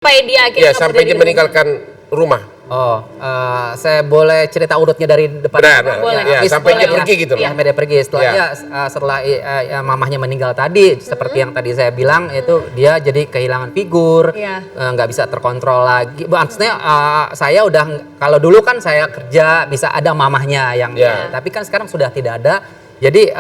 Sampai dia akhirnya Iya, sampai dia meninggalkan rumah. Oh, saya boleh cerita urutnya dari depan? Boleh. Ya, sampai dia pergi gitu loh. Sampai dia pergi. Setelah mamahnya meninggal tadi, seperti yang tadi saya bilang, itu dia jadi kehilangan figur, nggak bisa terkontrol lagi. Maksudnya saya udah, kalau dulu kan saya kerja bisa ada mamahnya yang, tapi kan sekarang sudah tidak ada. Jadi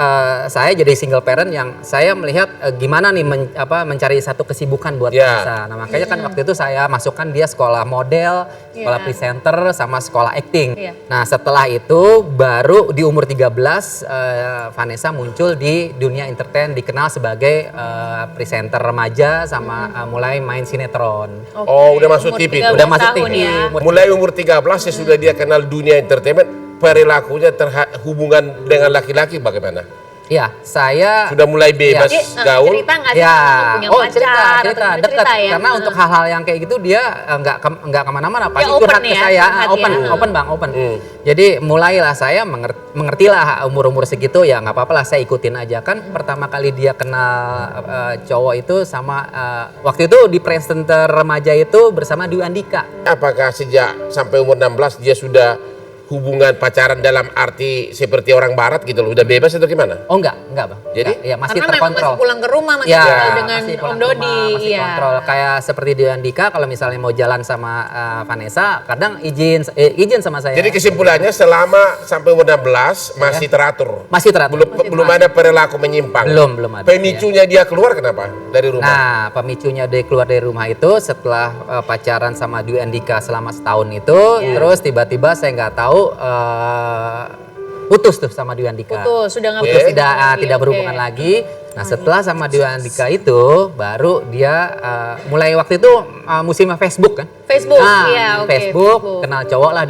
saya jadi single parent yang saya melihat gimana nih mencari satu kesibukan buat Vanessa. Nah makanya kan waktu itu saya masukkan dia sekolah model, sekolah presenter, sama sekolah acting. Nah setelah itu baru di umur 13 Vanessa muncul di dunia entertain, dikenal sebagai presenter remaja sama mulai main sinetron. Oh udah masuk TV itu? Udah masuk TV. Mulai umur 13 ya sudah dia kenal dunia entertainment. Perilakunya hubungan dengan laki-laki bagaimana? Iya, saya sudah mulai bebas gaul. Cerita nggak sih punya pacar? Cerita dekat. Karena untuk hal-hal yang kayak gitu dia nggak kemana-mana, pasti curhat ke saya. Open bang. Jadi mulailah saya mengertilah umur segitu ya nggak apa-apa lah saya ikutin aja. Kan pertama kali dia kenal cowok itu sama waktu itu di presenter remaja itu bersama Dwi Andika. Apakah sejak sampai umur 16 dia sudah hubungan pacaran dalam arti seperti orang barat gitu loh, udah bebas atau gimana? Oh enggak bang. Jadi ya masih karena terkontrol. Masih pulang ke rumah masih dengan Om Dodi. Masih kontrol. Kayak seperti di Andika kalau misalnya mau jalan sama Vanessa, kadang izin sama saya. Jadi kesimpulannya selama sampai umur 16 masih teratur. Masih teratur. Belum ada perilaku menyimpang. Belum ada. Pemicunya dia keluar kenapa dari rumah? Nah, pemicunya dia keluar dari rumah itu setelah pacaran sama Dwi Andika selama setahun itu, terus tiba-tiba saya nggak tahu putus tuh sama Dwi Andika. Sudah tidak berhubungan lagi. Nah setelah sama Dwi Andika itu baru dia mulai waktu itu musimnya Facebook kan. Facebook, Facebook kenal cowok lah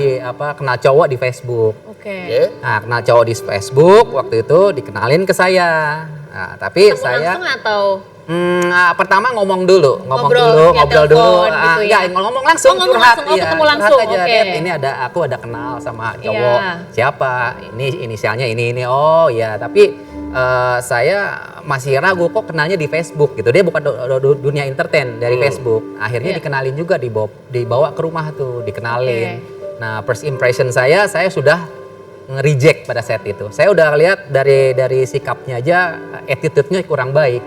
kenal cowok di Facebook. Nah kenal cowok di Facebook waktu itu dikenalin ke saya. Nah, tapi saya langsung atau pertama ngobrol dulu, ngomong langsung, curhat, ketemu langsung. Aja. Ini aku ada kenal sama cowok, siapa, ini inisialnya ini, oh ya, tapi saya masih ragu kok kenalnya di Facebook gitu, dia bukan dunia entertain dari Facebook, akhirnya dikenalin juga, dibawa ke rumah tuh, dikenalin. Nah first impression saya sudah nge-reject pada saat itu. Saya udah lihat dari sikapnya aja attitude-nya kurang baik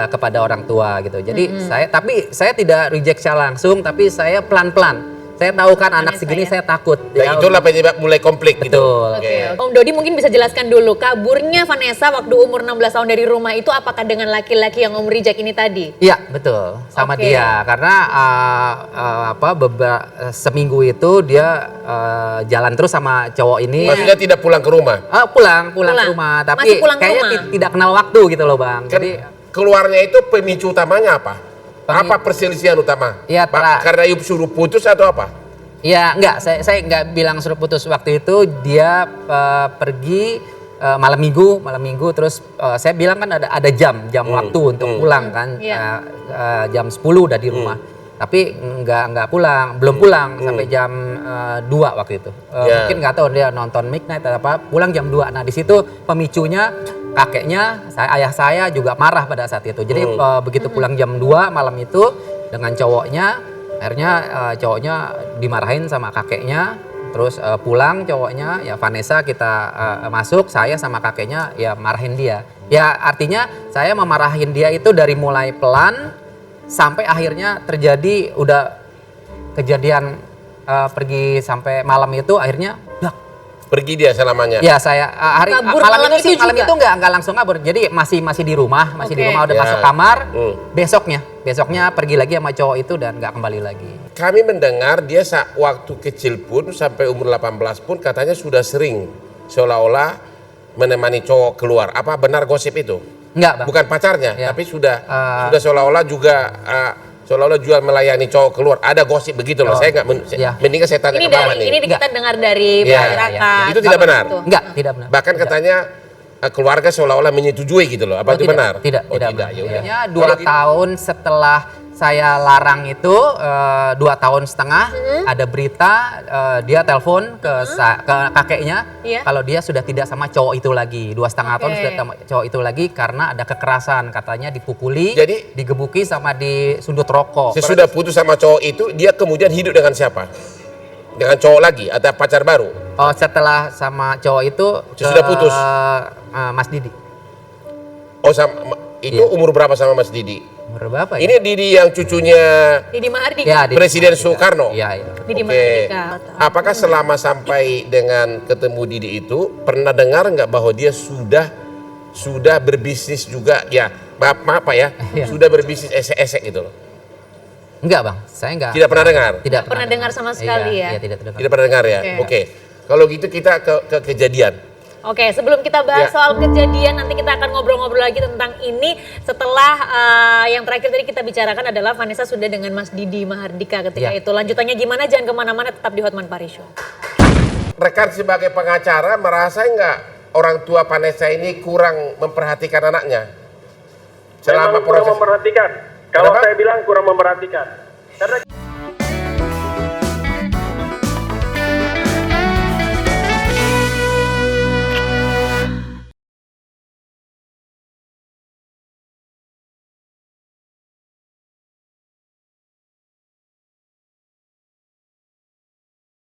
kepada orang tua gitu. Jadi saya tidak reject secara langsung, tapi saya pelan-pelan. Saya tahu kan anak segini saya takut. Dan itulah penyebab mulai konflik gitu. Om Dodi mungkin bisa jelaskan dulu kaburnya Vanessa waktu umur 16 tahun dari rumah itu apakah dengan laki-laki yang Om reject ini tadi? Iya betul, sama dia karena seminggu itu dia jalan terus sama cowok ini. Maksudnya tidak pulang ke rumah? Pulang ke rumah, tapi kayaknya tidak kenal waktu gitu loh bang. Jadi keluarnya itu pemicu utamanya apa? Apa perselisihan utama? Ya, karena ibu suruh putus atau apa? Ya enggak, saya enggak bilang suruh putus. Waktu itu dia pergi malam minggu terus saya bilang kan ada jam waktu untuk pulang kan, jam 10 udah di rumah. Tapi enggak belum pulang sampai jam 2 waktu itu. Mungkin nggak tahu dia nonton midnight atau apa, pulang jam 2. Nah di situ pemicunya kakeknya, ayah saya juga marah pada saat itu. Jadi begitu pulang jam 2 malam itu dengan cowoknya, akhirnya cowoknya dimarahin sama kakeknya. Terus pulang cowoknya, ya Vanessa kita masuk, saya sama kakeknya ya marahin dia. Ya artinya saya memarahin dia itu dari mulai pelan sampai akhirnya terjadi udah kejadian pergi sampai malam itu akhirnya pergi dia selamanya. Ya saya malam itu nggak langsung kabur. Jadi masih di rumah, udah masuk kamar. Besoknya pergi lagi sama cowok itu dan nggak kembali lagi. Kami mendengar dia waktu kecil pun sampai umur 18 pun katanya sudah sering seolah-olah menemani cowok keluar. Apa benar gosip itu? Enggak, Bang. Bukan pacarnya, tapi sudah seolah-olah juga seolah-olah jual melayani cowok keluar. Ada gosip begitu loh. Saya nggak mendingan saya tanya ke Mama nih. Ini kita dengar dari masyarakat. Itu tidak benar. Enggak, tidak benar. Bahkan katanya keluarga seolah-olah menyetujui gitu loh. Apa itu benar? Tidak. Ya, 2 tahun setelah saya larang itu 2,5 tahun, ada berita dia telepon ke kakeknya Iya. kalau dia sudah tidak sama cowok itu lagi. 2,5 tahun Oke. sudah sama cowok itu lagi karena ada kekerasan, katanya dipukuli, Jadi- digebuki sama disundut rokok. Sesudah putus sama cowok itu, dia kemudian hidup dengan siapa? Dengan cowok lagi atau pacar baru? Oh, setelah sama cowok itu Sesudah putus? Mas Didi. Oh, sama, itu Iya. umur berapa sama Mas Didi? Umur berapa ya? Ini Didi yang cucunya Didi Mahardika. Ya, Didi Presiden Mahardika. Soekarno? Iya, iya. Didi Oke. Mahardika. Apakah selama sampai dengan ketemu Didi itu pernah dengar nggak bahwa dia sudah berbisnis juga ya? Maaf Pak ya, Iya. sudah berbisnis esek-esek gitu loh. Enggak, Bang. Saya enggak. Tidak pernah dengar? Tidak Pernah dengar sama sekali ya? Iya, tidak terdengar. Tidak pernah dengar ya? Oke. Oke. Kalau gitu kita ke kejadian. Oke, sebelum kita bahas Ya. soal kejadian, nanti kita akan ngobrol-ngobrol lagi tentang ini setelah yang terakhir tadi kita bicarakan adalah Vanessa sudah dengan Mas Didi Mahardika ketika Ya. itu. Lanjutannya gimana? Jangan kemana-mana, tetap di Hotman Paris Show. Rekan sebagai pengacara merasa nggak orang tua Vanessa ini kurang memperhatikan anaknya? Selama Memang kurang proses. memperhatikan. Kalau Kenapa? saya bilang kurang memperhatikan. Karena